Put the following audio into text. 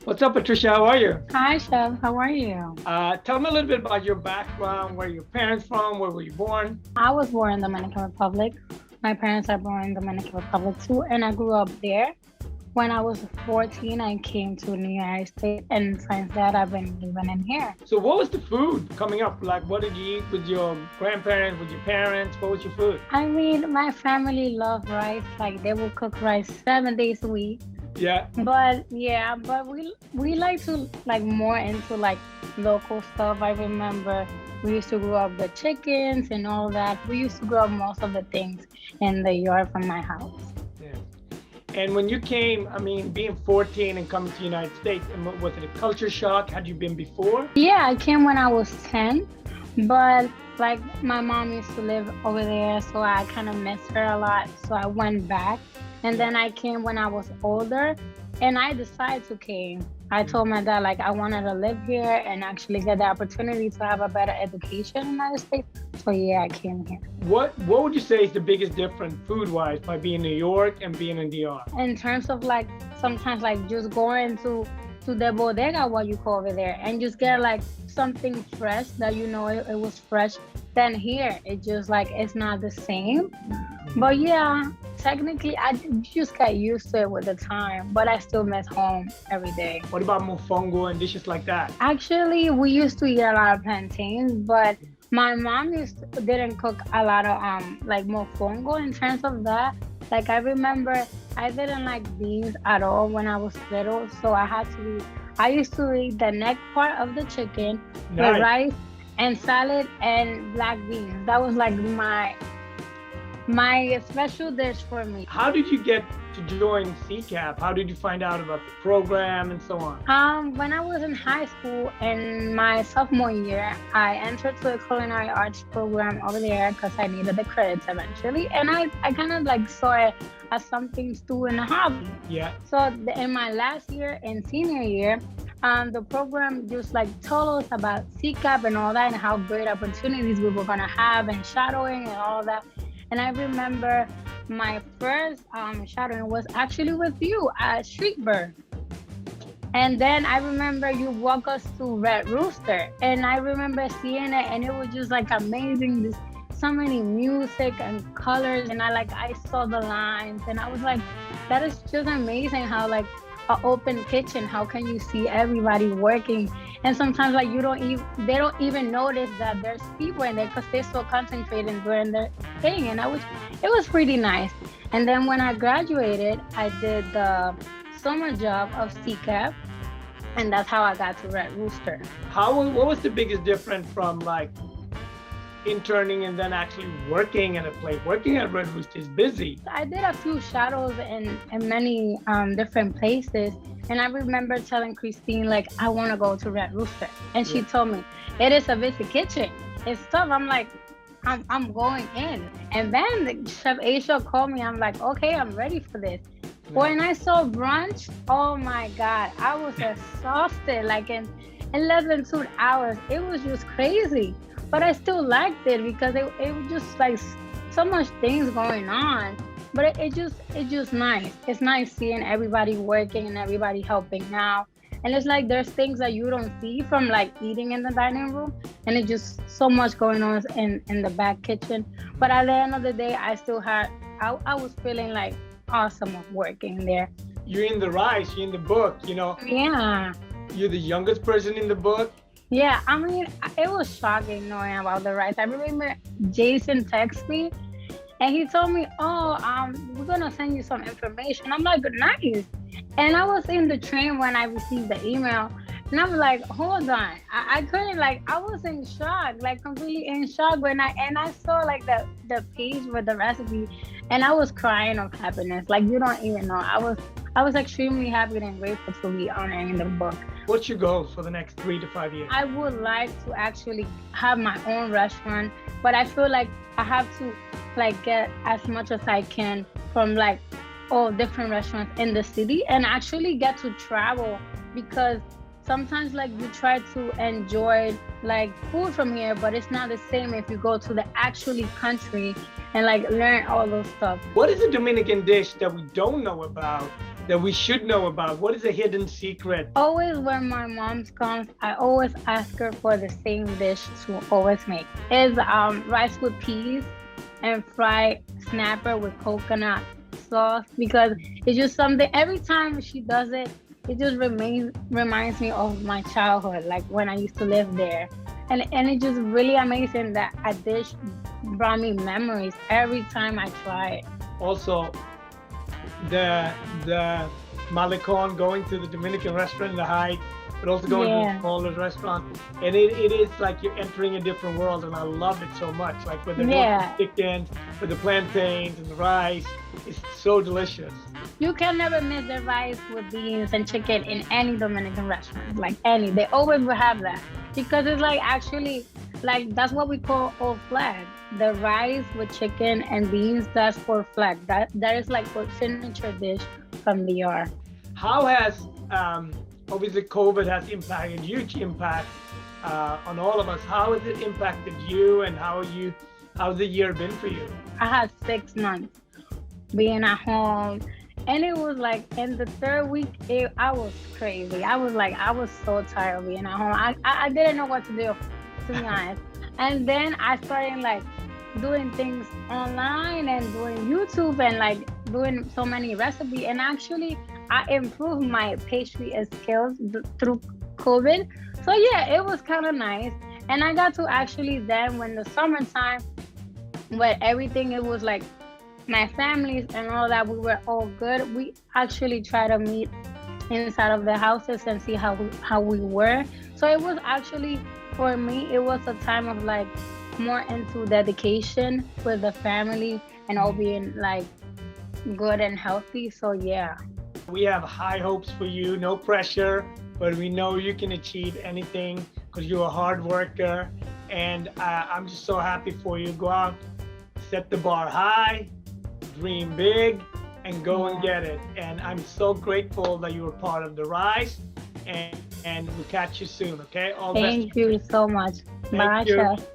What's up, Patricia? How are you? Hi, Chef. How are you? Tell me a little bit about your background. Where are your parents from? Where were you born? I was born in Dominican Republic. My parents are born in Dominican Republic too, and I grew up there. When I was 14, I came to the United States, and since that, I've been living in here. So, what was the food coming up? Like, what did you eat with your grandparents, with your parents? What was your food? I mean, my family loved rice. Like, they will cook rice 7 days a week. Yeah. But we like to more into like local stuff. I remember we used to grow up the chickens and all that. We used to grow up most of the things in the yard from my house. Yeah. And when you came, I mean, being 14 and coming to the United States, was it a culture shock? Had you been before? Yeah, I came when I was 10, but like my mom used to live over there, so I kind of missed her a lot. So I went back. And then I came when I was older, and I decided to came. I told my dad like I wanted to live here and actually get the opportunity to have a better education in the United States. So yeah, I came here. What would you say is the biggest difference food-wise by being in New York and being in DR? In terms of like sometimes like just going to the bodega, what you call over there, and just get like something fresh that it was fresh. Then here it just like it's not the same. But yeah, technically I just got used to it with the time, but I still miss home every day. What about mofongo and dishes like that? Actually, we used to eat a lot of plantains, but my mom didn't cook a lot of like mofongo in terms of that. Like I remember I didn't like beans at all when I was little, so I used to eat the neck part of the chicken, Nice. with rice and salad and black beans. That was like my special dish for me. How did you get to join CCAP? How did you find out about the program and so on? When I was in high school in my sophomore year, I entered to the Culinary Arts Program over there because I needed the credits eventually. And I kind of like saw it as something to do in a hobby. Yeah. So in my last year, in senior year, the program just like told us about CCAP and all that and how great opportunities we were gonna have and shadowing and all that. And I remember my first shadowing was actually with you at Street Bird. And then I remember you walk us to Red Rooster. And I remember seeing it and it was just like amazing. Just so many music and colors. And I saw the lines and I was like, that is just amazing how like an open kitchen, how can you see everybody working? And sometimes like they don't even notice that there's people in there because they're so concentrated doing their thing. And it was pretty nice. And then when I graduated, I did the summer job of CCAP, and that's how I got to Red Rooster. What was the biggest difference from like interning and then actually working at a place? Working at Red Rooster is busy. I did a few shadows in many different places. And I remember telling Christine, like, I want to go to Red Rooster. And she told me, it is a busy kitchen. It's tough. I'm like, I'm going in. And then Chef Aisha called me. I'm like, okay, I'm ready for this. When I saw brunch, oh my God, I was exhausted. Like in less than 2 hours, it was just crazy. But I still liked it because it was just like so much things going on. But it's just nice. It's nice seeing everybody working and everybody helping out. And it's like there's things that you don't see from like eating in the dining room. And it's just so much going on in the back kitchen. But at the end of the day, I was feeling like awesome of working there. You're in the rice, you're in the book, Yeah. You're the youngest person in the book. Yeah, I mean, it was shocking knowing about the rice. I remember Jason texted me and he told me, we're gonna send you some information. I'm like, nice. And I was in the train when I received the email and I was like, hold on. I couldn't I was in shock, like completely in shock when I saw like the page with the recipe and I was crying of happiness. Like you don't even know. I was extremely happy and grateful to be honoring the book. What's your goals for the next 3 to 5 years? I would like to actually have my own restaurant, but I feel like I have to get as much as I can from all different restaurants in the city and actually get to travel because sometimes you try to enjoy food from here, but it's not the same if you go to the actually country and learn all those stuff. What is a Dominican dish that we don't know about that we should know about? What is a hidden secret? Always when my mom comes, I always ask her for the same dish she always make. It's rice with peas and fried snapper with coconut sauce, because it's just something, every time she does it, it just reminds me of my childhood, like when I used to live there. And it's just really amazing that a dish brought me memories every time I try it. Also, the Malecon, going to the Dominican restaurant in the Heights, but also going to the smaller restaurant. And it is like you're entering a different world, and I love it so much. Like with the chickens, with the plantains and the rice, it's so delicious. You can never miss the rice with beans and chicken in any Dominican restaurant, like any. They always will have that, because it's like actually, like that's what we call old flag. The rice with chicken and beans, that's for flag. That is like for signature dish from DR. How has obviously COVID has impacted, huge impact on all of us. How has it impacted you, and how's the year been for you? I had 6 months being at home, and it was like in the third week, I was crazy. I was so tired of being at home. I didn't know what to do, to be honest. And then I started like doing things online and doing YouTube and like doing so many recipes, and actually I improved my pastry skills through COVID. So yeah, it was kind of nice. And I got to actually then, when the summertime, when everything, it was like my families and all that, we were all good. We actually try to meet inside of the houses and see how we were. So it was actually, for me, it was a time of like more into dedication with the family and all being like good and healthy. So yeah. We have high hopes for you, no pressure, but we know you can achieve anything because you're a hard worker. And I'm just so happy for you. Go out, set the bar high, dream big, and go and get it. And I'm so grateful that you were part of the Rise, and we'll catch you soon, okay? Thank you so much. Bye, Chef.